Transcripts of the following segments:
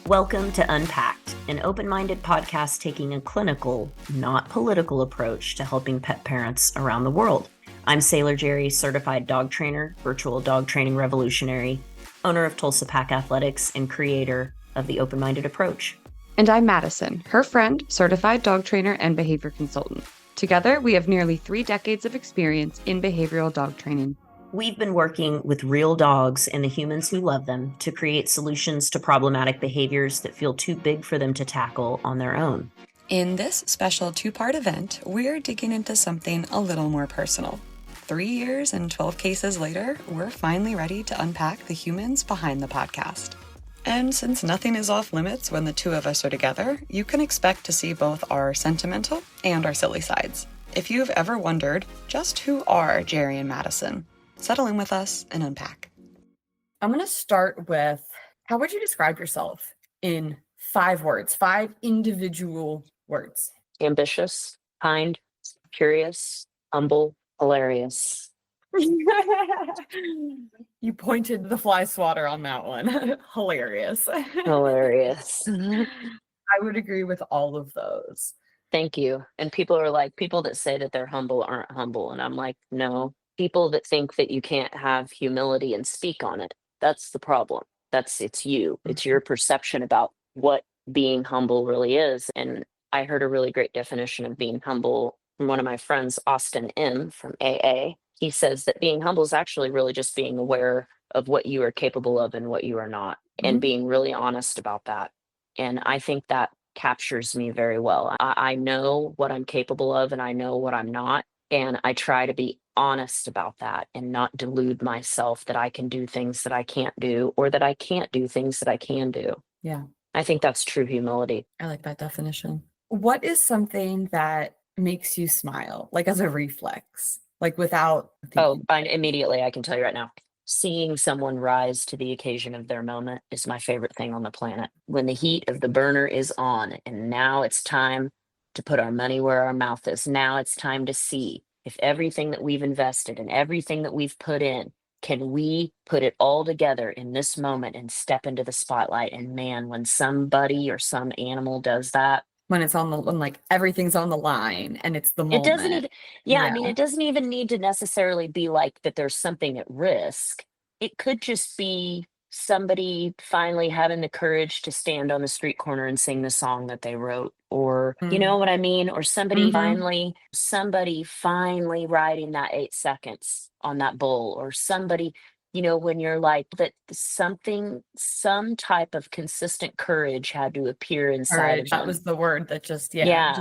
Welcome to Unpacked, an open-minded podcast taking a clinical, not political approach to helping pet parents around the world. I'm Sailor Jerri, certified dog trainer, virtual dog training revolutionary, owner of Tulsa Pack Athletics, and creator of the open-minded approach. And I'm Mattison, her friend, certified dog trainer and behavior consultant. Together, we have nearly 3 decades of experience in behavioral dog training. We've been working with real dogs and the humans who love them to create solutions to problematic behaviors that feel too big for them to tackle on their own. In this special 2-part event, we're digging into something a little more personal. 3 years and 12 cases later, we're finally ready to unpack the humans behind the podcast. And since nothing is off limits when the two of us are together, you can expect to see both our sentimental and our silly sides. If you've ever wondered, just who are Jerri and Mattison? Settle in with us and unpack. I'm going to start with, how would you describe yourself in 5 words, 5 individual words? Ambitious, kind, curious, humble, hilarious. You pointed the fly swatter on that one. Hilarious. Hilarious. I would agree with all of those. Thank you. And people are like, people that say that they're humble aren't humble. And I'm like, no. People that think that you can't have humility and speak on it, that's the problem. It's you. It's your perception about what being humble really is. And I heard a really great definition of being humble from one of my friends, Austin M. from AA. He says that being humble is actually really just being aware of what you are capable of and what you are not, and being really honest about that. And I think that captures me very well. I know what I'm capable of and I know what I'm not. And I try to be honest about that and not delude myself that I can do things that I can't do, or that I can't do things that I can do. Yeah. I think that's true humility. I like that definition. What is something that makes you smile, like as a reflex, like without thinking? Immediately, I can tell you right now. Seeing someone rise to the occasion of their moment is my favorite thing on the planet. When the heat of the burner is on, and now it's time to put our money where our mouth is. Now it's time to see if everything that we've invested and everything that we've put in, can we put it all together in this moment and step into the spotlight? And man, when somebody or some animal does that, when like everything's on the line and it's the moment. It doesn't even, I mean, it doesn't even need to necessarily be like that there's something at risk. It could just be somebody finally having the courage to stand on the street corner and sing the song that they wrote, or you know what I mean? Or somebody finally riding that 8 seconds on that bull, or somebody, when you're like that, some type of consistent courage had to appear inside of them. That was the word that just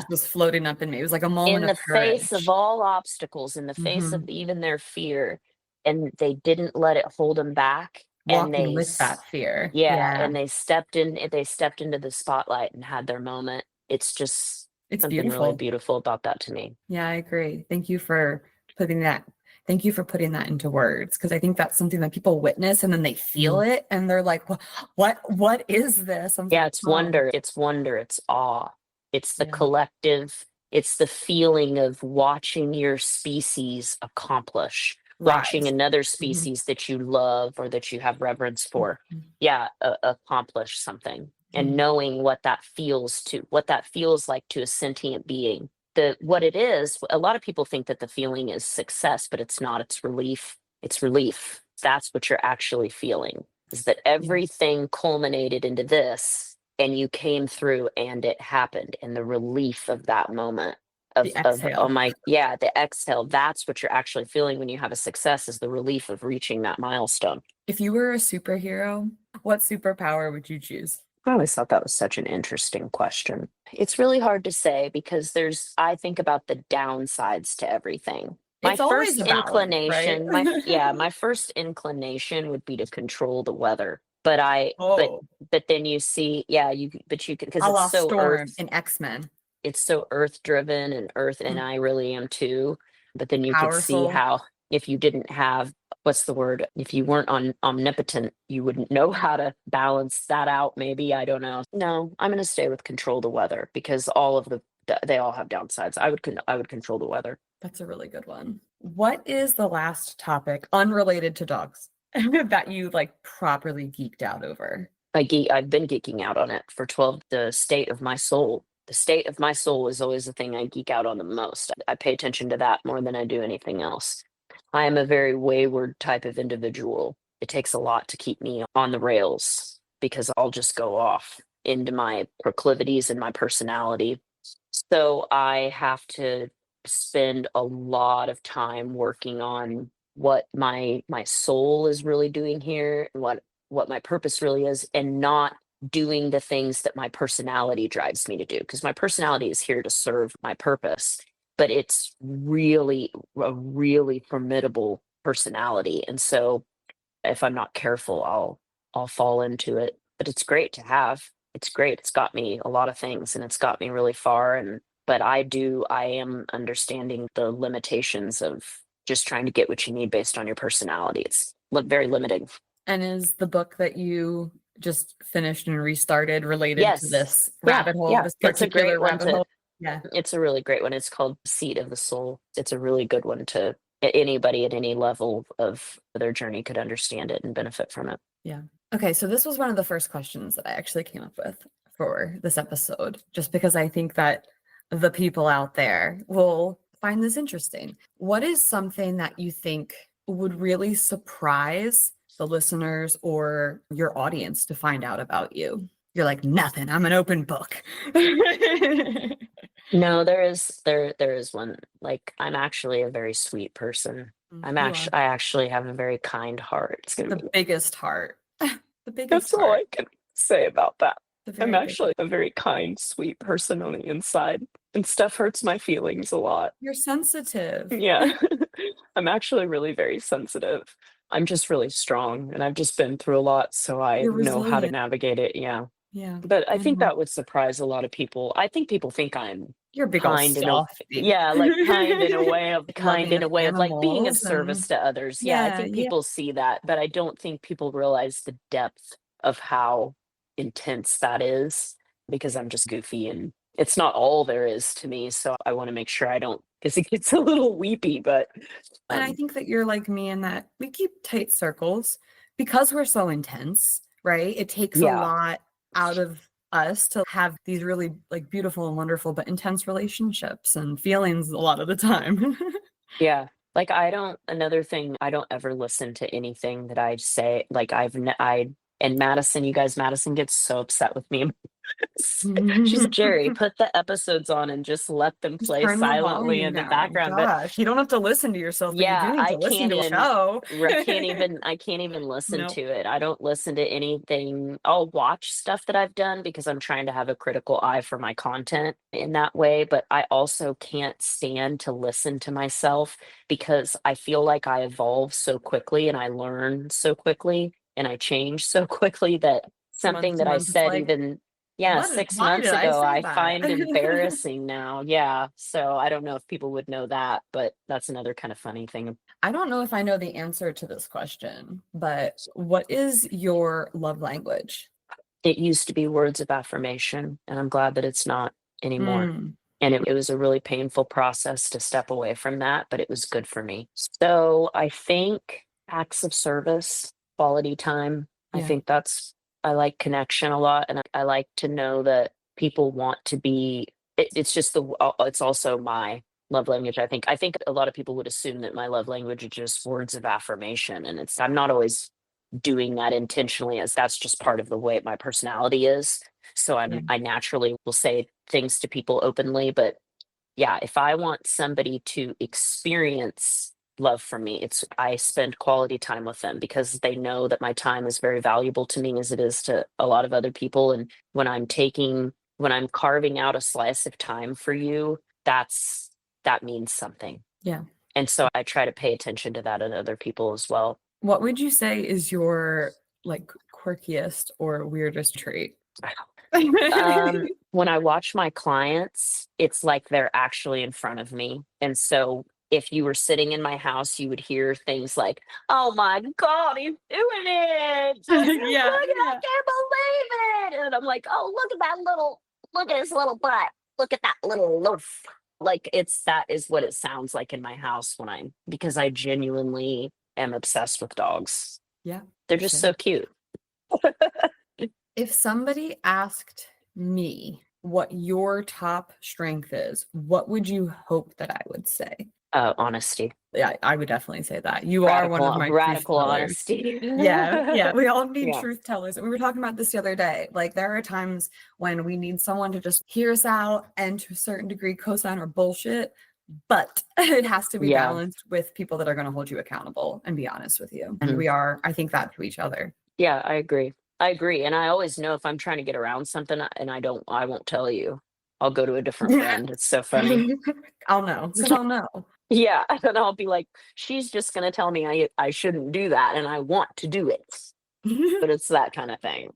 was floating up in me. It was like a moment in the of courage. face of all obstacles, in the face of even their fear, and they didn't let it hold them back. Walking with that fear. And they stepped into the spotlight and had their moment. It's something beautiful. Really beautiful about that to me. Yeah, I agree. Thank you for putting that into words, because I think that's something that people witness and then they feel it and they're like, what is this? It's wonder. It's wonder. It's awe. It's the collective. It's the feeling of watching your species accomplish. Watching another species that you love or that you have reverence for, accomplish something, and knowing what that feels like to a sentient being. What it is, a lot of people think that the feeling is success, but it's not. It's relief. It's relief. That's what you're actually feeling, is that everything culminated into this, and you came through, and it happened, and the relief of that moment. The exhale, that's what you're actually feeling when you have a success, is the relief of reaching that milestone. If you were a superhero, what superpower would you choose? I always thought that was such an interesting question. It's really hard to say, because I think about the downsides to everything. My first inclination would be to control the weather. But but then you see, you can, because it's so Storm in X-Men. It's so earth driven and and I really am too. But then you could see how, if you didn't have, if you weren't omnipotent, you wouldn't know how to balance that out. Maybe, I don't know. No, I'm going to stay with control the weather, because they all have downsides. I would control the weather. That's a really good one. What is the last topic unrelated to dogs that you like properly geeked out over? I've been geeking out on it for 12. The state of my soul. The state of my soul is always the thing I geek out on the most. I pay attention to that more than I do anything else. I am a very wayward type of individual. It takes a lot to keep me on the rails because I'll just go off into my proclivities and my personality. So I have to spend a lot of time working on what my soul is really doing here and what my purpose really is, and not doing the things that my personality drives me to do, because my personality is here to serve my purpose, but it's really a really formidable personality, and so if I'm not careful, I'll fall into it. But it's great to have. It's great. It's got me a lot of things and it's got me really far. And but I am understanding the limitations of just trying to get what you need based on your personality. It's very limiting. And is the book that you just finished and restarted related to Yes. this Yeah, rabbit hole, yeah. this It's a particular great one rabbit to hole? Yeah. it's a really great one. It's called Seat of the Soul. It's a really good one to anybody at any level of their journey could understand it and benefit from it. Yeah. Okay, so this was one of the first questions that I actually came up with for this episode, just because I think that the people out there will find this interesting. What is something that you think would really surprise the listeners or your audience to find out about you? You're like, nothing, I'm an open book. No, there is one. Like, I'm actually a very sweet person. You are I actually have a very kind heart. It's gonna the be biggest heart. The biggest That's all heart. I can say about that. The I'm very big- actually a very kind, sweet person on the inside, and stuff hurts my feelings a lot. You're sensitive. Yeah. I'm actually really very sensitive. I'm just really strong, and I've just been through a lot, so I You're know how to resilient. navigate it. Yeah. Yeah. But I I think know. that would surprise a lot of people. I think people think I'm You're a big old kind in a softy. yeah, like kind in a way of Loving of like being of animals service and to others. Yeah, I yeah, think yeah. people see that, but I don't think people realize the depth of how intense that is, because I'm just goofy and it's not all there is to me. So I want to make sure I don't, because it gets a little weepy, but And I think that you're like me in that we keep tight circles because we're so intense, right? It takes a yeah, lot out of us to have these really like beautiful and wonderful but intense relationships and feelings a lot of the time. yeah. Like another thing, I don't ever listen to anything that I say. Like and Madison, Madison gets so upset with me. She's Jerri, put the episodes on and just let them Just play turn the silently volume in the down. background. But Gosh, you don't have to listen to yourself, but you do yeah, need to listen to a show. I can't even listen Nope. to it. I don't listen to anything. I'll watch stuff that I've done because I'm trying to have a critical eye for my content in that way, but I also can't stand to listen to myself because I feel like I evolve so quickly and I learn so quickly and I change so quickly that something Month to that I month, it's said like, even yeah, why 6 months did I ago, say I that? find embarrassing now. Yeah. So I don't know if people would know that, but that's another kind of funny thing. I don't know if I know the answer to this question, but what is your love language? It used to be words of affirmation, and I'm glad that it's not anymore. Mm, And it was a really painful process to step away from that, but it was good for me. So I think acts of service, quality time. I yeah. think I like connection a lot. And I like to know that people want to be, it's just it's also my love language. I think a lot of people would assume that my love language is just words of affirmation. And I'm not always doing that intentionally, as that's just part of the way my personality is. So Yeah. I naturally will say things to people openly, but yeah, if I want somebody to experience love from me, I spend quality time with them because they know that my time is very valuable to me as it is to a lot of other people. And when I'm carving out a slice of time for you, that means something. Yeah. And so I try to pay attention to that in other people as well. What would you say is your like quirkiest or weirdest trait? When I watch my clients, it's like they're actually in front of me. And so if you were sitting in my house, you would hear things like, "Oh my God, he's doing it. Yeah, Look, yeah. I can't believe it." And I'm like, "Oh, look at his little butt. Look at that little loaf." Like that is what it sounds like in my house because I genuinely am obsessed with dogs. Yeah. They're just same. so cute. If somebody asked me what your top strength is, what would you hope that I would say? Honesty. Yeah, I would definitely say that. You are one of my truth Radical tellers. honesty. Yeah, we all need Yeah. truth tellers. We were talking about this the other day. Like, there are times when we need someone to just hear us out and to a certain degree co-sign our bullshit, but it has to be Yeah. balanced with people that are going to hold you accountable and be honest with you. And Mhm. we are, I think, that to each other. Yeah, I agree. And I always know if I'm trying to get around something and I won't tell you. I'll go to a different friend. It's so funny. I'll know. Because I'll know. Yeah. And then I'll be like, she's just going to tell me I shouldn't do that. And I want to do it. But it's that kind of thing.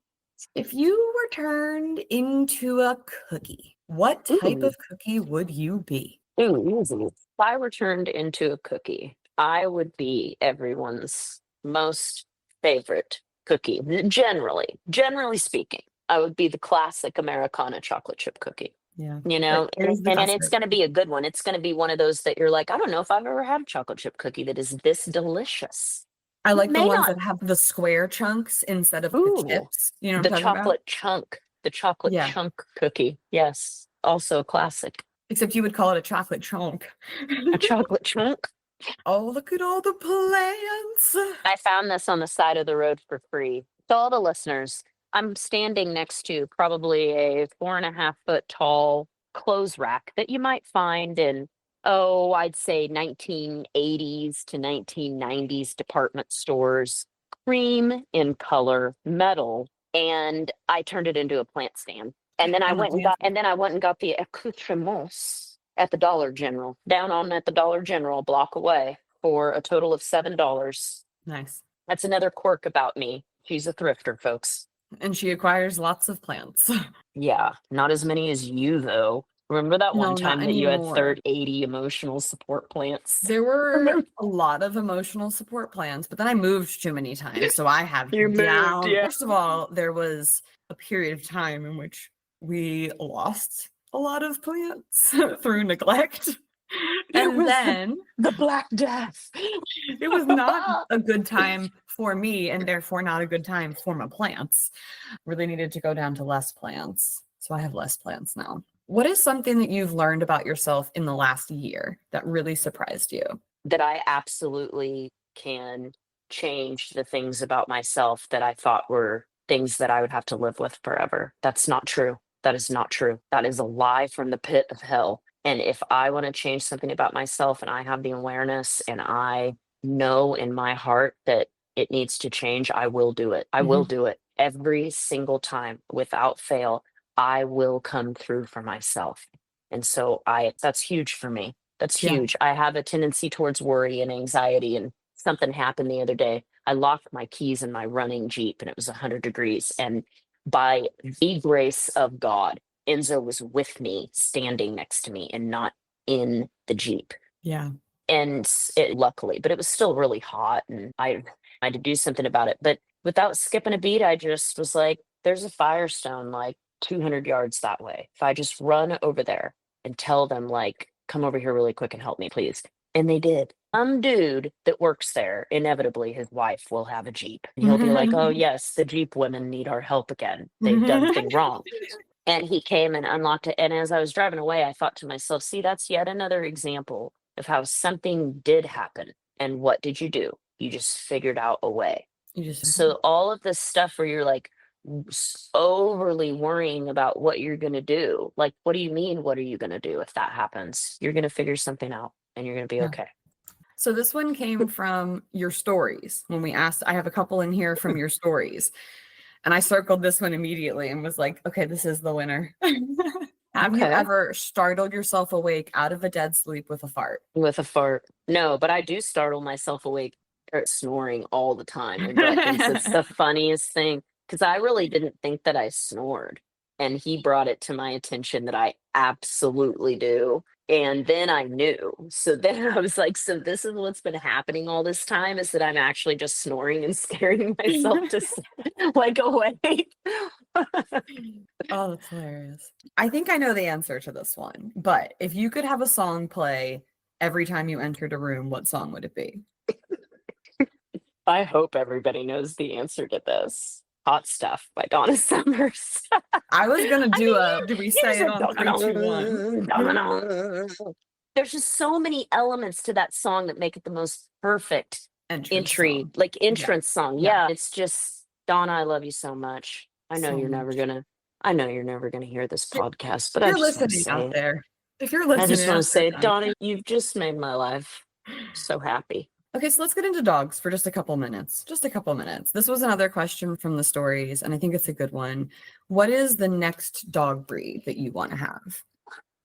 If you were turned into a cookie, what type Ooh. of cookie would you be? Ooh, easy. If I were turned into a cookie, I would be everyone's most favorite cookie. Generally speaking, I would be the classic Americana chocolate chip cookie. Yeah. You know, It is the and it's classic. going to be a good one. It's going to be one of those that you're like, I don't know if I've ever had a chocolate chip cookie that is this delicious. I like the May ones not. that have the square chunks instead of the Ooh, chips. You know what the I'm talking about? chocolate chunk, the chocolate Yeah. chunk cookie. Yes, also a classic. Except you would call it a chocolate chunk. A chocolate chunk. Oh, look at all the plants. I found this on the side of the road for free. To all the listeners, I'm standing next to probably a 4.5 foot tall clothes rack that you might find in, I'd say 1980s to 1990s department stores, cream in color, metal, and I turned it into a plant stand. And then I And the went and got the accoutrements at the Dollar General, down on at the Dollar General, a block away, for a total of $7. Nice. That's another quirk about me. She's a thrifter, folks. And she acquires lots of plants. Yeah, not as many as you, though. Remember that one No, not time that you had anymore. 80 emotional support plants? There were a lot of emotional support plans, but then I moved too many times, so I have You moved, down. yeah. First of all, there was a period of time in which we lost a lot of plants through neglect. And then the Black Death. it was not a good time for me, and therefore not a good time for my plants. Really needed to go down to less plants. So I have less plants now. What is something that you've learned about yourself in the last year that really surprised you? That I absolutely can change the things about myself that I thought were things that I would have to live with forever. That's not true. That is not true. That is a lie from the pit of hell. And if I want to change something about myself and I have the awareness and I know in my heart that it needs to change, I will do it. I will do it every single time without fail. I will come through for myself. And so that's huge for me. That's Yeah. huge. I have a tendency towards worry and anxiety, and something happened the other day. I locked my keys in my running Jeep and it was 100 degrees. And by the grace of God, Enzo was with me, standing next to me and not in the Jeep. Yeah. And luckily, but it was still really hot and I had to do something about it. But without skipping a beat, I just was like, there's a Firestone like 200 yards that way. If I just run over there and tell them, like, come over here really quick and help me, please. And they did. Some dude that works there, inevitably his wife will have a Jeep. And he'll be like, oh, yes, the Jeep women need our help again. They've done things wrong. And he came and unlocked it. And as I was driving away, I thought to myself, see, that's yet another example of how something did happen. And what did you do? You just figured out a way. So all of this stuff where you're like overly worrying about what you're going to do. Like, what do you mean? What are you going to do if that happens? You're going to figure something out and you're going to be okay. So this one came from your stories. When we asked, I have a couple in here from your stories. And I circled this one immediately and was like, okay, this is the winner. Have you ever startled yourself awake out of a dead sleep with a fart? With a fart? No, but I do startle myself awake snoring all the time. And Brett thinks it's the funniest thing because I really didn't think that I snored. And he brought it to my attention that I absolutely do. And then I knew. So then I was like, so this is what's been happening all this time, is that I'm actually just snoring and scaring myself to like awake. Oh, that's hilarious. I think I know the answer to this one. But if you could have a song play every time you entered a room, what song would it be? I hope everybody knows the answer to this. Hot Stuff by Donna Summers. I was gonna do I do we mean, say it there's on 3, 2, 1? there's just so many elements to that song that make it the most perfect Entrance song. like Yeah. entrance song. Yeah. Yeah, it's just Donna, I love you so much. I know So you're never much. gonna hear this podcast, but If I you're just want to listening say out it. there, if you're I listening just want out to there, say, Donna. Donna, you've just made my life so happy. Okay, so let's get into dogs for just a couple minutes. Just a couple minutes. This was another question from the stories, and I think it's a good one. What is the next dog breed that you want to have?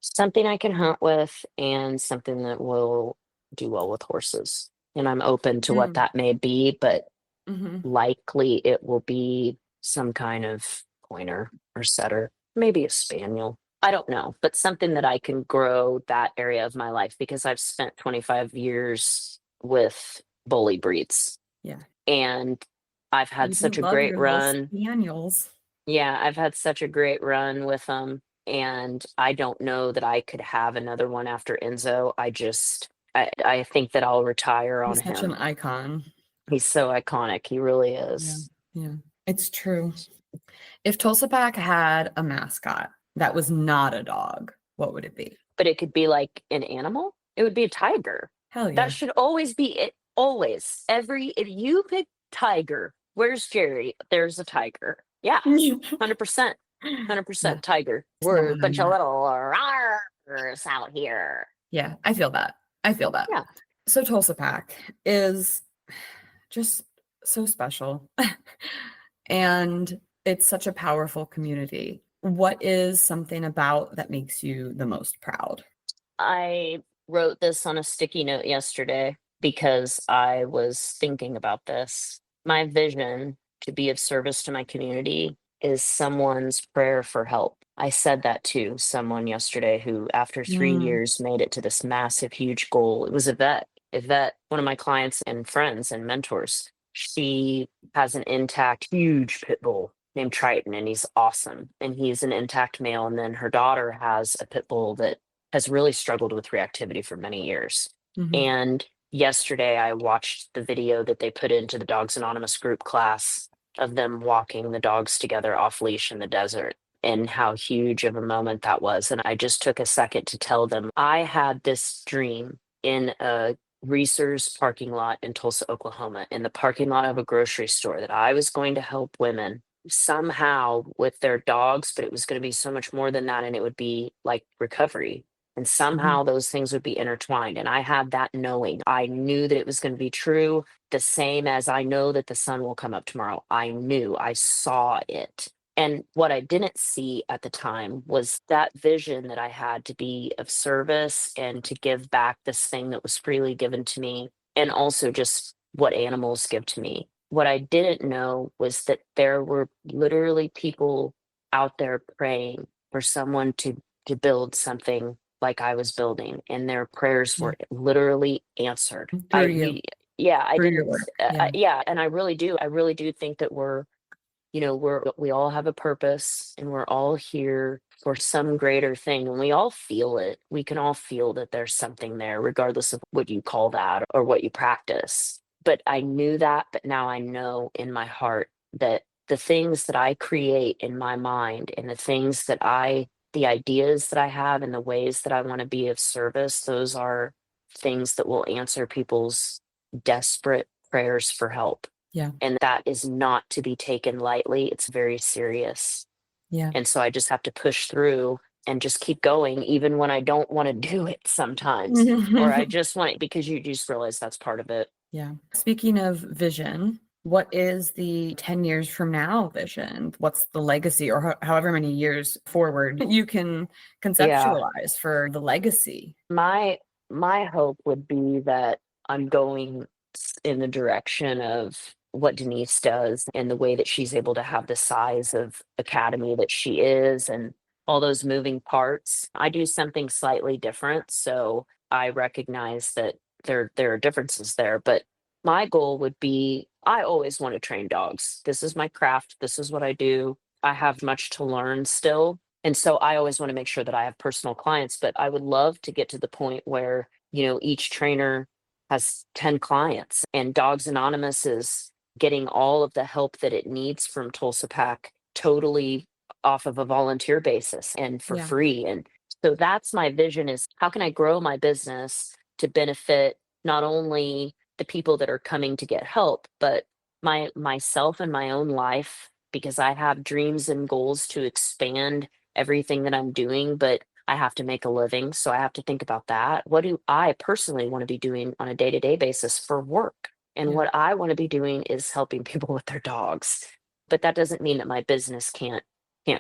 Something I can hunt with and something that will do well with horses. And I'm open to what that may be, but likely it will be some kind of pointer or setter, maybe a spaniel. I don't know, but something that I can grow that area of my life because I've spent 25 years with bully breeds. Yeah. And I've had You such do a love great your little run. spaniels. Yeah, I've had such a great run with them. And I don't know that I could have another one after Enzo. I think that I'll retire on He's such an him. icon. He's so iconic. He really Yeah. is. Yeah. It's true. If Tulsa Pack had a mascot that was not a dog, what would it be? But it could be like an animal. It would be a tiger. Hell yeah. That should always be it. Always. If you pick tiger, where's Jerry? There's a tiger. Yeah. 100%. 100% tiger. We're a bunch of little rars out here. Yeah, I feel that. Yeah. So Tulsa Pack is just so special. And it's such a powerful community. What is something about that makes you the most proud? I wrote this on a sticky note yesterday because I was thinking about this. My vision to be of service to my community is someone's prayer for help. I said that to someone yesterday who, after 3 years, made it to this massive, huge goal. It was Yvette, one of my clients and friends and mentors. She has an intact, huge pit bull named Triton, and he's awesome. And he's an intact male. And then her daughter has a pit bull that has really struggled with reactivity for many years. And yesterday I watched the video that they put into the Dogs Anonymous group class of them walking the dogs together off leash in the desert and how huge of a moment that was. And I just took a second to tell them I had this dream in a Reese's parking lot in Tulsa, Oklahoma, in the parking lot of a grocery store, that I was going to help women somehow with their dogs, but it was going to be so much more than that. And it would be like recovery. And somehow those things would be intertwined. And I had that knowing. I knew that it was going to be true, the same as I know that the sun will come up tomorrow. I saw it. And what I didn't see at the time was that vision that I had to be of service and to give back this thing that was freely given to me, and also just what animals give to me. What I didn't know was that there were literally people out there praying for someone to build something like I was building, and their prayers were literally answered. Through you. Yeah, I Through didn't. your work. Yeah, and I really do. I really do think that we all have a purpose, and we're all here for some greater thing, and we all feel it. We can all feel that there's something there, regardless of what you call that or what you practice. But I knew that, but now I know in my heart that the things that I create in my mind and the ideas that I have and the ways that I want to be of service, those are things that will answer people's desperate prayers for help. Yeah. And that is not to be taken lightly. It's very serious. Yeah. And so I just have to push through and just keep going, even when I don't want to do it sometimes, or I just want it, because you just realize that's part of it. Yeah. Speaking of vision, what is the 10 years from now vision? What's the legacy, or however many years forward you can conceptualize for the legacy? My hope would be that I'm going in the direction of what Denise does and the way that she's able to have the size of academy that she is and all those moving parts. I do something slightly different, so I recognize that there are differences there, but my goal would be, I always want to train dogs. This is my craft. This is what I do. I have much to learn still. And so I always want to make sure that I have personal clients, but I would love to get to the point where, each trainer has 10 clients, and Dogs Anonymous is getting all of the help that it needs from Tulsa Pack totally off of a volunteer basis and for Yeah. free. And so that's my vision, is how can I grow my business to benefit not only the people that are coming to get help, but myself and my own life, because I have dreams and goals to expand everything that I'm doing, but I have to make a living. So I have to think about that. What do I personally want to be doing on a day-to-day basis for work? And Yeah. what I want to be doing is helping people with their dogs. But that doesn't mean that my business can't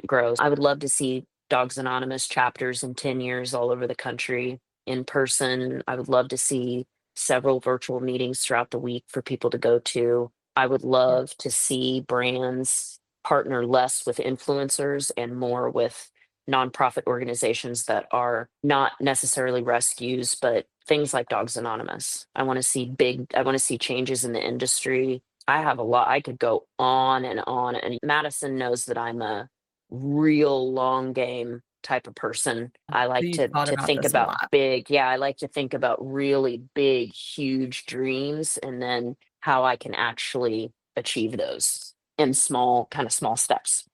grow. I would love to see Dogs Anonymous chapters in 10 years all over the country in person. I would love to see several virtual meetings throughout the week for people to go to. I would love to see brands partner less with influencers and more with nonprofit organizations that are not necessarily rescues, but things like Dogs Anonymous. I want to see changes in the industry. I have a lot. I could go on, and Madison knows that I'm a real long game type of person. I like You've thought to about think this a about lot. big. Yeah, I like to think about really big, huge dreams, and then how I can actually achieve those in small steps.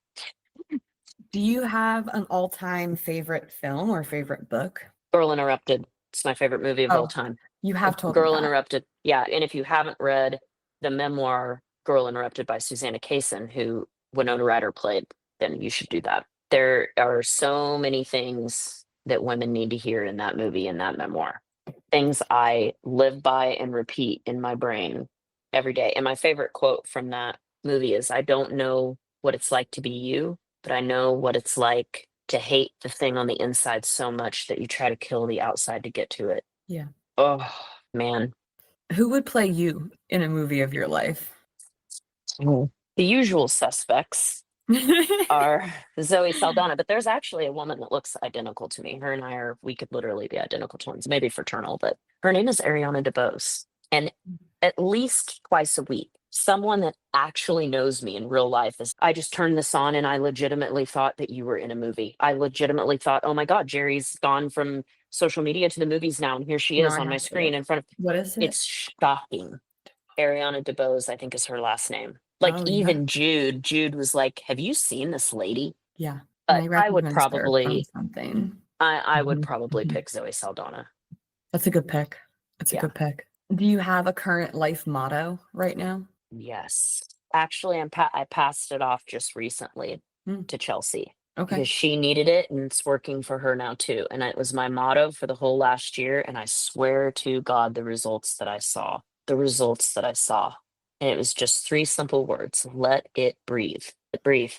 Do you have an all-time favorite film or favorite book? Girl Interrupted. It's my favorite movie of all Oh, time. you have told me Girl that. Interrupted. Yeah, and if you haven't read the memoir Girl Interrupted by Susanna Kaysen, who Winona Ryder played, then you should do that. There are so many things that women need to hear in that movie and that memoir. Things I live by and repeat in my brain every day. And my favorite quote from that movie is, I don't know what it's like to be you, but I know what it's like to hate the thing on the inside so much that you try to kill the outside to get to it. Yeah. Oh, man. Who would play you in a movie of your life? The usual suspects are Zoe Saldana, but there's actually a woman that looks identical to me. Her and we could literally be identical twins, maybe fraternal, but her name is Ariana DeBose. And at least twice a week, someone that actually knows me in real life I just turned this on and I legitimately thought that you were in a movie. I legitimately thought, oh my God, Jerri's gone from social media to the movies now, and here she No, is I on my have to. screen in front of. What is it? It's shocking. Ariana DeBose, I think, is her last name. Like, Oh, yeah. even Jude was like, have you seen this lady? Yeah. But I I would recognized her from probably something. I would Mhm, probably mhm. pick Zoe Saldana. That's a good pick. That's a Yeah. good pick. Do you have a current life motto right now? Yes. Actually, I passed it off just recently Hmm. to Chelsea Okay. because she needed it, and it's working for her now too. And it was my motto for the whole last year. And I swear to God, the results that I saw. And it was just 3 simple words. Let it breathe. Breathe.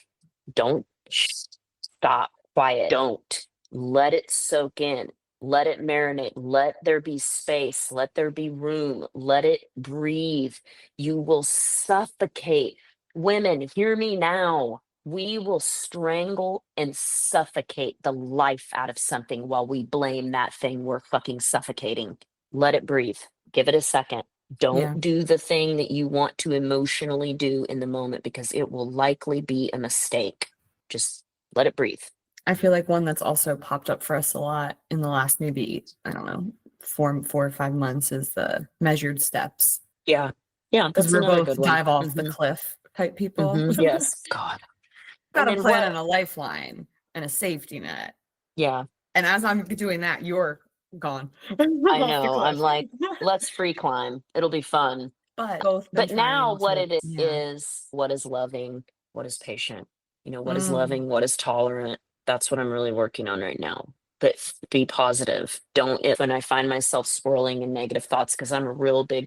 Don't stop. Quiet. Don't. Let it soak in. Let it marinate. Let there be space. Let there be room. Let it breathe. You will suffocate. Women, hear me now. We will strangle and suffocate the life out of something while we blame that thing we're fucking suffocating. Let it breathe. Give it a second. Yeah. Don't do the thing that you want to emotionally do in the moment, because it will likely be a mistake. Just let it breathe. I feel like one that's also popped up for us a lot in the last maybe, I don't know, 4 or 5 months is the measured steps. Yeah. Yeah, Because that's we're another both good one. dive off the cliff type people. Yes. God. Got And a then plan what? and a lifeline and a safety net. Yeah, And as I'm doing that, you're gone. I off the know. I'm cliff. like, let's free climb. It'll be fun. But both been But now trying what to, it is, yeah. what is loving, what is patient, what is Mm, loving, what is tolerant. That's what I'm really working on right now. But be positive. Don't, when I find myself swirling in negative thoughts, because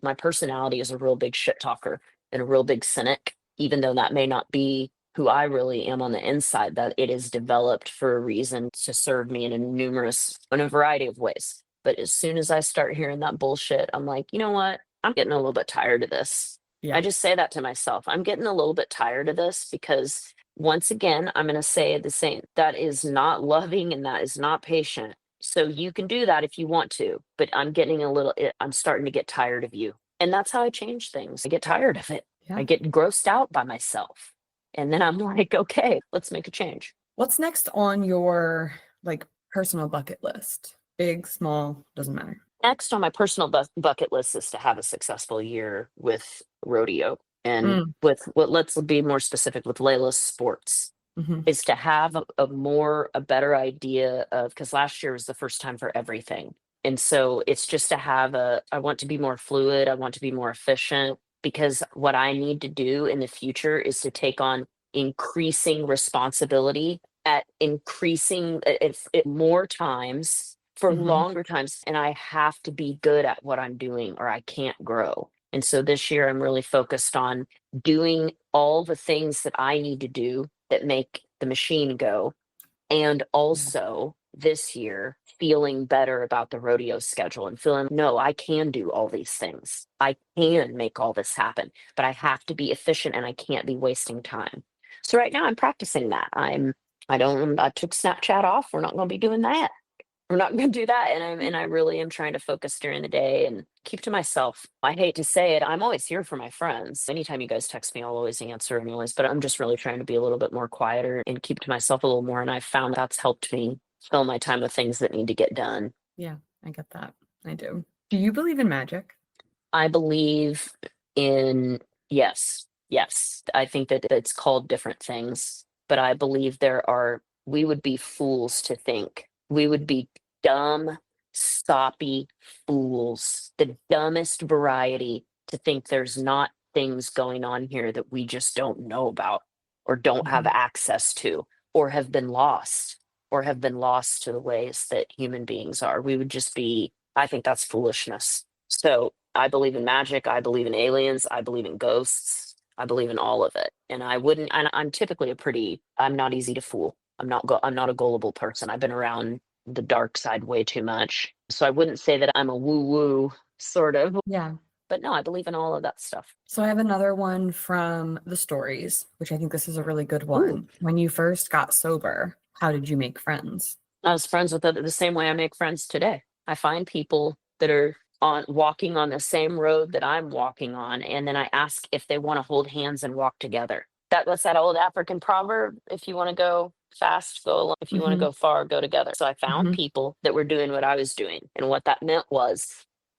my personality is a real big shit talker and a real big cynic, even though that may not be who I really am on the inside, that it is developed for a reason to serve me in a variety of ways. But as soon as I start hearing that bullshit, I'm like, you know what? I'm getting a little bit tired of this. yeah. I just say that to myself. I'm getting a little bit tired of this, because once again, I'm going to say the same. That is not loving and that is not patient. So you can do that if you want to, but I'm starting to get tired of you. And that's how I change things. I get tired of it. Yeah. I get grossed out by myself. And then I'm like, okay, let's make a change. What's next on your personal bucket list? Big, small, doesn't matter. Next on my personal bucket list is to have a successful year with rodeo. And with what, let's be more specific with Layla's sports, is to have a better idea of, because last year was the first time for everything. And so it's just to have I want to be more fluid. I want to be more efficient, because what I need to do in the future is to take on increasing responsibility at increasing it more times for longer times. And I have to be good at what I'm doing or I can't grow. And so this year I'm really focused on doing all the things that I need to do that make the machine go. And also this year feeling better about the rodeo schedule and feeling, no, I can do all these things. I can make all this happen, but I have to be efficient and I can't be wasting time. So right now I'm practicing that. I took Snapchat off. We're not going to be doing that. We're not going to do that. And I really am trying to focus during the day and keep to myself. I hate to say it. I'm always here for my friends. Anytime you guys text me, I'll always answer anyways, but I'm just really trying to be a little bit more quieter and keep to myself a little more. And I've found that's helped me fill my time with things that need to get done. Yeah, I get that. I do. Do you believe in magic? I believe in, yes. I think that it's called different things, but I believe we would be fools to think. We would be dumb, soppy fools, the dumbest variety, to think there's not things going on here that we just don't know about or don't have access to or have been lost to the ways that human beings are. We would just be, I think that's foolishness. So I believe in magic. I believe in aliens. I believe in ghosts. I believe in all of it. And I'm typically I'm not easy to fool. I'm not a gullible person. I've been around the dark side way too much. So I wouldn't say that I'm a woo-woo sort of. Yeah. But no, I believe in all of that stuff. So I have another one from the stories, which I think this is a really good one. Ooh. When you first got sober, how did you make friends? I was friends with the same way I make friends today. I find people that are walking on the same road that I'm walking on, and then I ask if they want to hold hands and walk together. What's that old African proverb? If you want to go fast, go along. If you want to go far, go together. So I found people that were doing what I was doing. And what that meant was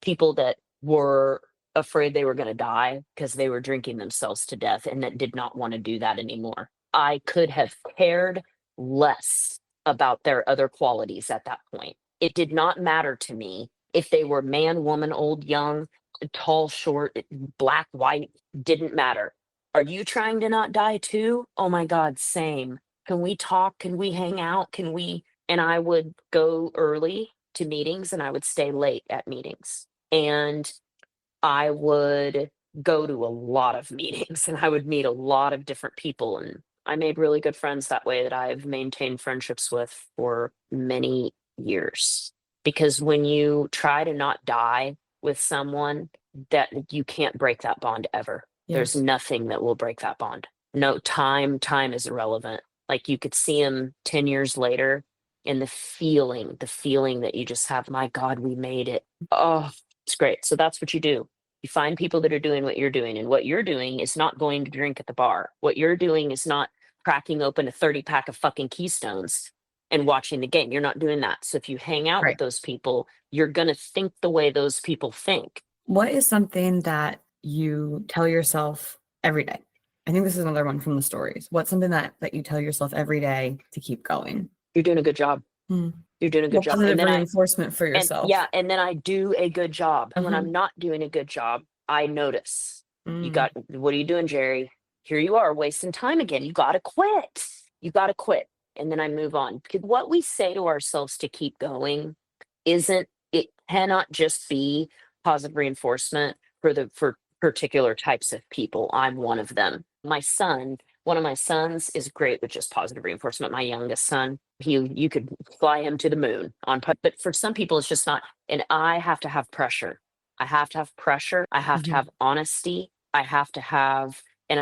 people that were afraid they were going to die because they were drinking themselves to death and that did not want to do that anymore. I could have cared less about their other qualities at that point. It did not matter to me if they were man, woman, old, young, tall, short, black, white, didn't matter. Are you trying to not die too? Oh my God, same. Can we talk? Can we hang out? And I would go early to meetings and I would stay late at meetings. And I would go to a lot of meetings and I would meet a lot of different people. And I made really good friends that way that I've maintained friendships with for many years. Because when you try to not die with someone, that you can't break that bond ever. There's nothing that will break that bond. No, time is irrelevant. Like you could see him 10 years later and the feeling that you just have, my God, we made it. Oh, it's great. So that's what you do. You find people that are doing what you're doing, and what you're doing is not going to drink at the bar. What you're doing is not cracking open a 30-pack of fucking Keystones and watching the game. You're not doing that. So if you hang out with those people, you're going to think the way those people think. What is something that you tell yourself every day? I think this is another one from the stories. What's something that you tell yourself every day to keep going? You're doing a good job. You're doing a good job. Positive reinforcement for yourself. And then I do a good job. And when I'm not doing a good job, I notice. What are you doing, Jerri? Here you are wasting time again. You got to quit. And then I move on. Because what we say to ourselves to keep going it cannot just be positive reinforcement for particular types of people. I'm one of them. One of my sons is great with just positive reinforcement. My youngest son, you could fly him to the moon but for some people it's just not. And I have to have pressure. I have to have honesty.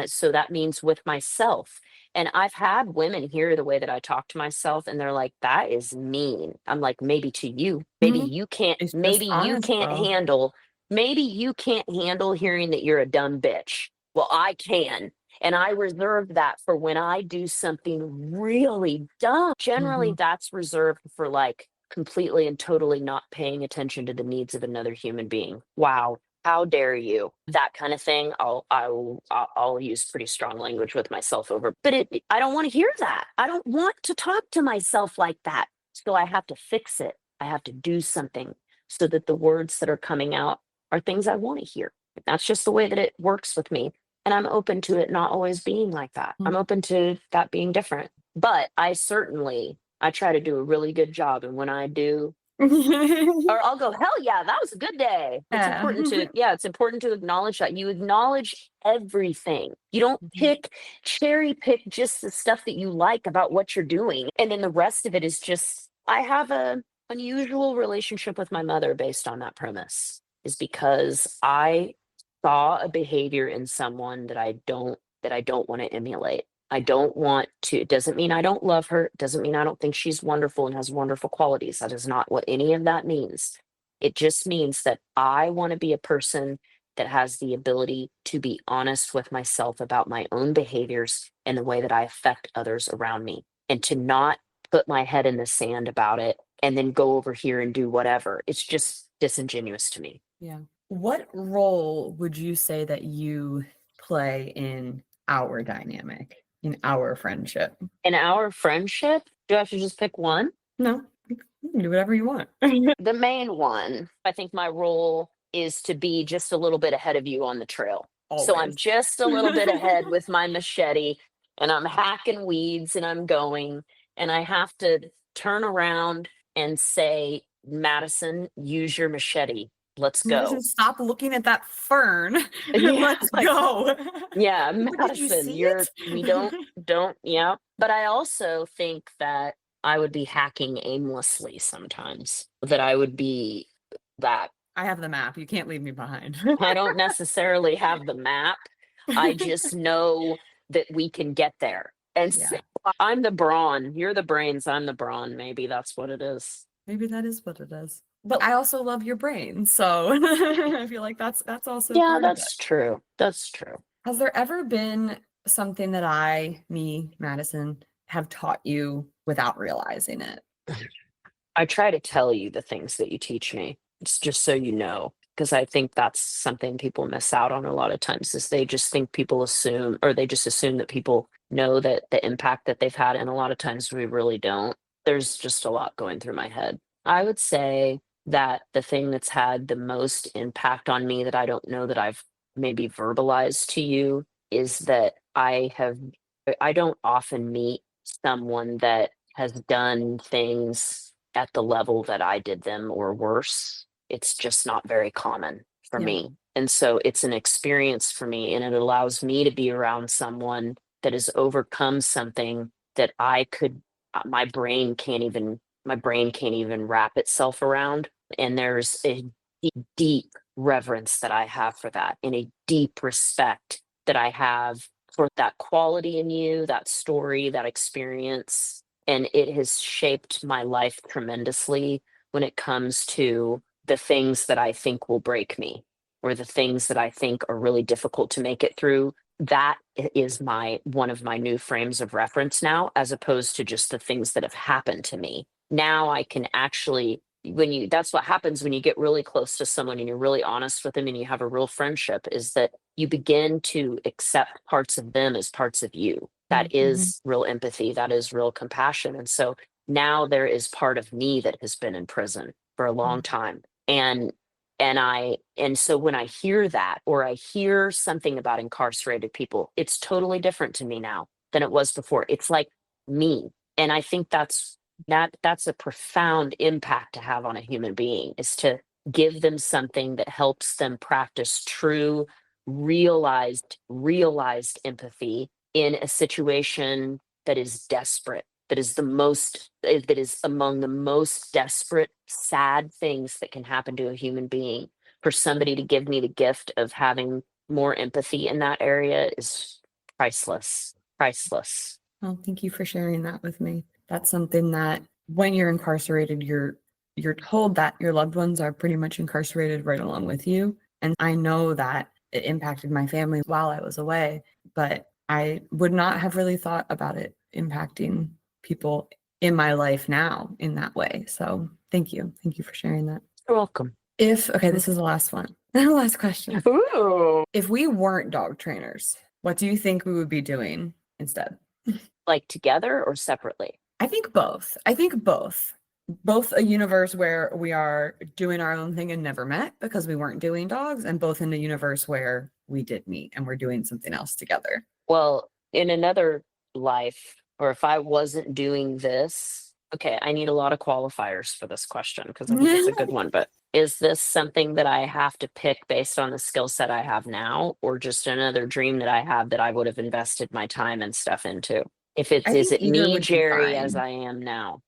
So that means with myself. And I've had women hear the way that I talk to myself and they're like, that is mean. I'm like, maybe to you, maybe you can't handle hearing that you're a dumb bitch. Well, I can. And I reserve that for when I do something really dumb. Generally, that's reserved for like completely and totally not paying attention to the needs of another human being. Wow. how dare you, that kind of thing. I'll use pretty strong language with myself over, but I don't want to hear that. I don't want to talk to myself like that. So I have to fix it. I have to do something so that the words that are coming out are things I want to hear. That's just the way that it works with me. And I'm open to it not always being like that. I'm open to that being different. But I try to do a really good job. And when I do, or I'll go, hell yeah, that was a good day. It's Yeah. important to, it's important to acknowledge that. You acknowledge everything. You don't cherry pick just the stuff that you like about what you're doing. And then the rest of it is just, I have a unusual relationship with my mother based on that premise, is because I saw a behavior in someone that I don't want to emulate. I don't want to. It doesn't mean I don't love her. It doesn't mean I don't think she's wonderful and has wonderful qualities. That is not what any of that means. It just means that I want to be a person that has the ability to be honest with myself about my own behaviors and the way that I affect others around me, and to not put my head in the sand about it and then go over here and do whatever. It's just disingenuous to me. Yeah. What role would you say that you play in our dynamic, in our friendship? In our friendship, do I have to just pick one? No, you can do whatever you want. The main one, I think my role is to be just a little bit ahead of you on the trail. So I'm Always. just a little bit ahead with my machete, and I'm hacking weeds and I'm going, and I have to turn around and say, Mattison, use your machete. Let's go. Stop looking at that fern. Yeah, Let's like, go. Yeah, But did you Madison, see it? we don't, yeah. But I also think that I would be hacking aimlessly sometimes, that I would be that. I have the map. You can't leave me behind. I don't necessarily have the map. I just know that we can get there. And so I'm the brawn, you're the brains, I'm the brawn. Maybe that's what it is. Maybe that is what it is. But I also love your brain, so I feel like that's also Yeah, part of it. that's true. That's true. Has there ever been something that Mattison, have taught you without realizing it? I try to tell you the things that you teach me. It's just so you know, because I think that's something people miss out on a lot of times, is they just think people assume, or they just assume that people know that the impact that they've had. And a lot of times we really don't. There's just a lot going through my head. I would say that the thing that's had the most impact on me that I don't know that I've maybe verbalized to you is that I don't often meet someone that has done things at the level that I did them or worse. It's just not very common for me. And so it's an experience for me, and it allows me to be around someone that has overcome something that my brain can't even wrap itself around. And there's a deep reverence that I have for that, and a deep respect that I have for that quality in you, that story, that experience. And it has shaped my life tremendously when it comes to the things that I think will break me, or the things that I think are really difficult to make it through. That is one of my new frames of reference now, as opposed to just the things that have happened to me. Now I can actually, that's what happens when you get really close to someone and you're really honest with them and you have a real friendship, is that you begin to accept parts of them as parts of you. That is real empathy. That is real compassion. And so now there is part of me that has been in prison for a long time. And so when I hear that, or I hear something about incarcerated people, it's totally different to me now than it was before. It's like me. And I think that's a profound impact to have on a human being, is to give them something that helps them practice true, realized empathy in a situation that is desperate, that is among the most desperate, sad things that can happen to a human being. For somebody to give me the gift of having more empathy in that area is priceless. Well, thank you for sharing that with me. That's something that when you're incarcerated, you're told that your loved ones are pretty much incarcerated right along with you. And I know that it impacted my family while I was away, but I would not have really thought about it impacting people in my life now in that way. So thank you. Thank you for sharing that. You're welcome. Okay, this is the last one. Last question. Ooh. If we weren't dog trainers, what do you think we would be doing instead? Like together or separately? I think both. I think both. Both a universe where we are doing our own thing and never met because we weren't doing dogs, and both in a universe where we did meet and we're doing something else together. Well, in another life, or if I wasn't doing this, okay, I need a lot of qualifiers for this question because I think it's a good one. But is this something that I have to pick based on the skill set I have now, or just another dream that I have that I would have invested my time and stuff into? If it's, I is think it either me, would be Jerri, as fine. I am now?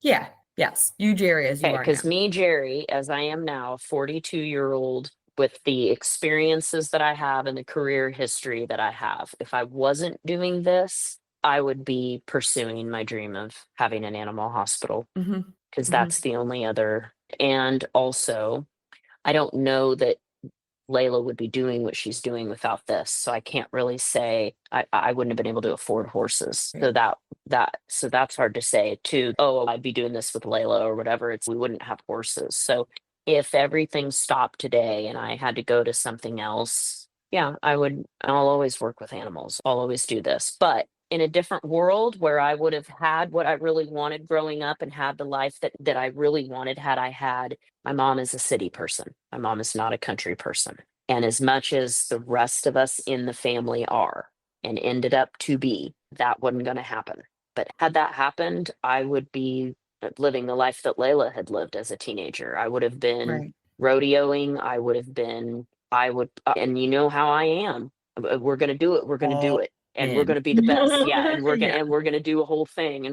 Yeah. Yes. You, Jerri, as you Okay, are because now. me, Jerri, as I am now, a 42-year-old with the experiences that I have and the career history that I have, if I wasn't doing this, I would be pursuing my dream of having an animal hospital Hmm. because Hmm. that's the only other. And also, I don't know that Layla would be doing what she's doing without this. So I can't really say I wouldn't have been able to afford horses. So Right. so that's hard to say too. Oh, I'd be doing this with Layla or whatever. It's we wouldn't have horses. So if everything stopped today and I had to go to something else, yeah, I'll always work with animals. I'll always do this. But in a different world where I would have had what I really wanted growing up and had the life that I really wanted had I had my mom is a city person. My mom is not a country person. And as much as the rest of us in the family are and ended up to be, that wasn't going to happen. But had that happened, I would be living the life that Layla had lived as a teenager. I would have been Right. rodeoing. And you know how I am. We're going to do it. We're going to do All it. And we're going in. to be the best. Yeah. Yeah. And we're going to do a whole thing.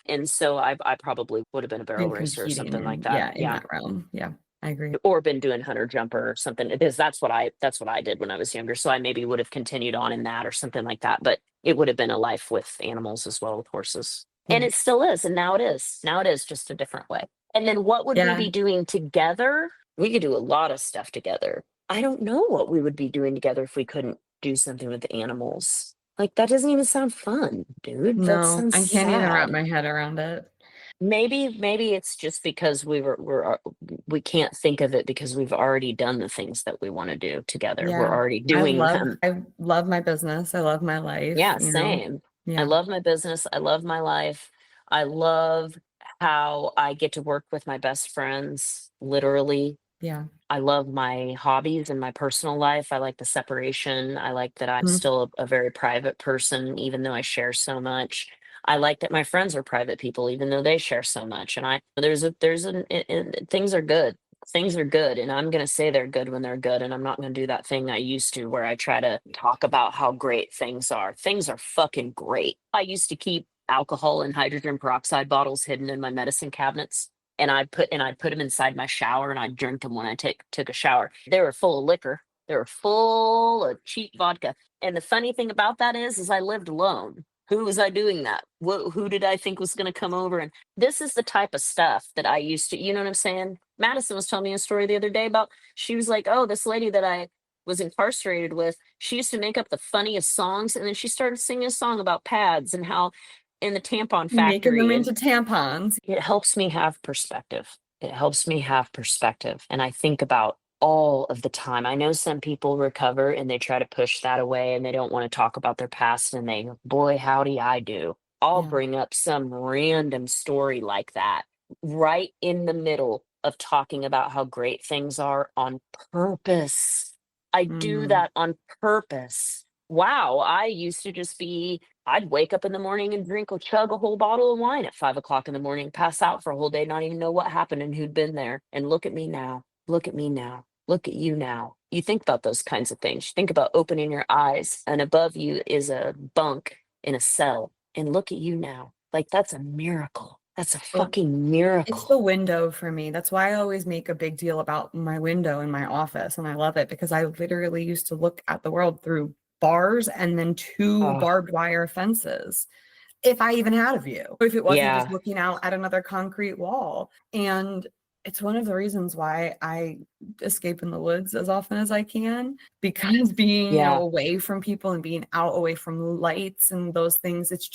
And so I probably would have been a barrel And racer or competing something like in, that. yeah, in Yeah, that realm. Yeah, I agree. or been doing hunter jumper or something because that's what I did when I was younger. So I maybe would have continued on in that or something like that. But it would have been a life with animals as well, with horses. And Yeah. it still is. And now it is. Now it is just a different way. And then what would we Yeah. be doing together? We could do a lot of stuff together. I don't know what we would be doing together if we couldn't do something with the animals. Like that doesn't even sound fun, dude. That No, sounds I can't even wrap sad. my head around it. Maybe it's just because we can't think of it because we've already done the things that we want to do together. We're Yeah. already doing them. I love my business. I love my life, Yeah, you know. same. I Yeah. love my business. I love my life. I love how I get to work with my best friends, literally. Yeah. I love my hobbies and my personal life. I like the separation. I like that I'm Mhm. still a very private person, even though I share so much. I like that my friends are private people, even though they share so much. And things are good. Things are good. And I'm going to say they're good when they're good. And I'm not going to do that thing I used to where I try to talk about how great things are. Things are fucking great. I used to keep alcohol and hydrogen peroxide bottles hidden in my medicine cabinets and I'd put them inside my shower and I'd drink them when I took a shower. They were full of liquor. They were full of cheap vodka. And the funny thing about that is I lived alone. Who was I doing that? Who did I think was going to come over? And this is the type of stuff that I used to, you know what I'm saying? Madison was telling me a story the other day about, she was like, oh, this lady that I was incarcerated with, she used to make up the funniest songs. And then she started singing a song about pads and how in the tampon Making them factory and into tampons. it helps me have perspective. It helps me have perspective. And I think about all of the time. I know some people recover and they try to push that away and they don't want to talk about their past. And they, boy, howdy, I do. I'll Yeah. bring up some random story like that right in the middle of talking about how great things are on purpose. I do Mm. that on purpose. Wow, I used to just be I'd wake up in the morning and chug a whole bottle of wine at 5 o'clock in the morning, pass out for a whole day, not even know what happened and who'd been there. And look at me now. Look at me now. Look at you now. You think about those kinds of things. You think about opening your eyes, and above you is a bunk in a cell. And look at you now. Like that's a miracle. That's a It, fucking it's the miracle. window for me. That's why I always make a big deal about my window in my office. And I love it because I literally used to look at the world through bars and then two Oh, barbed wire fences. If I even had a view, if it wasn't just yeah. looking out at another concrete wall. And it's one of the reasons why I escape in the woods as often as I can, because being, Yeah. away from people and being out away from lights and those things, it's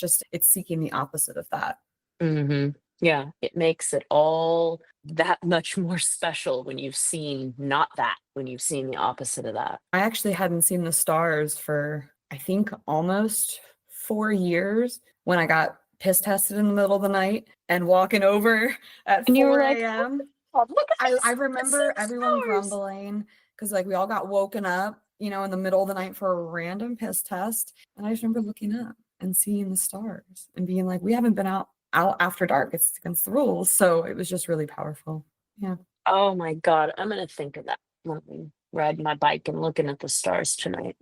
seeking the opposite of that. Hmm. Yeah, it makes it all that much more special when you've seen not that, when you've seen the opposite of that. I actually hadn't seen the stars for, I think, almost 4 years when I got piss tested in the middle of the night and walking over at And you were 4 like, a.m. oh, look at this. I remember everyone stars. grumbling because like we all got woken up, you know, in the middle of the night for a random piss test. And I just remember looking up and seeing the stars and being like, we haven't been out after dark. It's against the rules. So it was just really powerful. Yeah. Oh my God. I'm going to think of that when I'm riding my bike and looking at the stars tonight.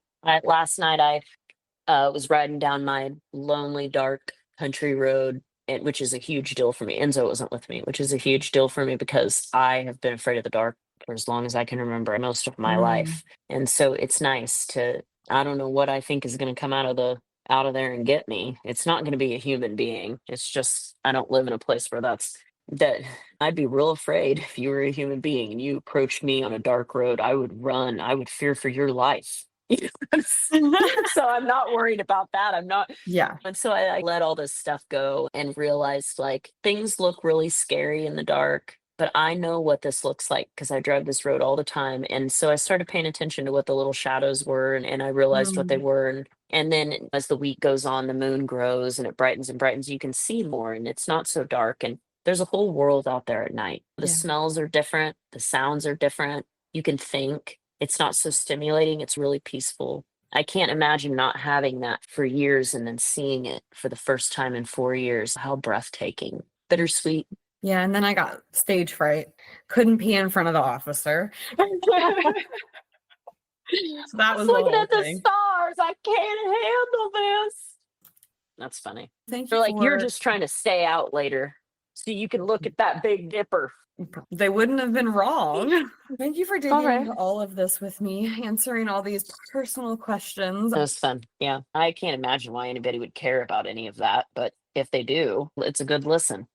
Last night, I was riding down my lonely, dark country road, which is a huge deal for me. Enzo wasn't with me, which is a huge deal for me because I have been afraid of the dark for as long as I can remember, most of my life. And so it's nice to, I don't know what I think is going to come out of there and get me. It's not going to be a human being. It's just, I don't live in a place where that I'd be real afraid if you were a human being and you approached me on a dark road. I would run. I would fear for your life. So I'm not worried about that. I'm not. Yeah. And so I let all this stuff go and realized like things look really scary in the dark, but I know what this looks like because I drive this road all the time. And so I started paying attention to what the little shadows were, and I realized what they were. And then as the week goes on, the moon grows and it brightens and brightens. You can see more and it's not so dark. And there's a whole world out there at night. The smells are different. The sounds are different. You can think. It's not so stimulating. It's really peaceful. I can't imagine not having that for years and then seeing it for the first time in 4 years. How breathtaking. Bittersweet. Yeah. And then I got stage fright. Couldn't pee in front of the officer. So that was looking the whole at the thing. stars. I can't handle this. That's funny. Thank They're you. like, you're just trying to stay out later so you can look at that Big Dipper. They wouldn't have been wrong. Thank you for digging right. into all of this with me, answering all these personal questions. That was fun. Yeah. I can't imagine why anybody would care about any of that, but if they do, it's a good listen.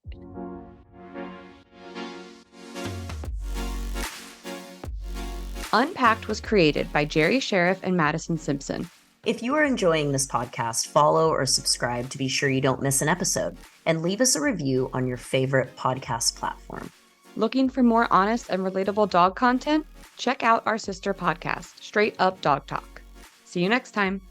Unpacked was created by Jerri Scherff and Mattison Simpson. If you are enjoying this podcast, follow or subscribe to be sure you don't miss an episode, and leave us a review on your favorite podcast platform. Looking for more honest and relatable dog content? Check out our sister podcast, Straight Up Dog Talk. See you next time.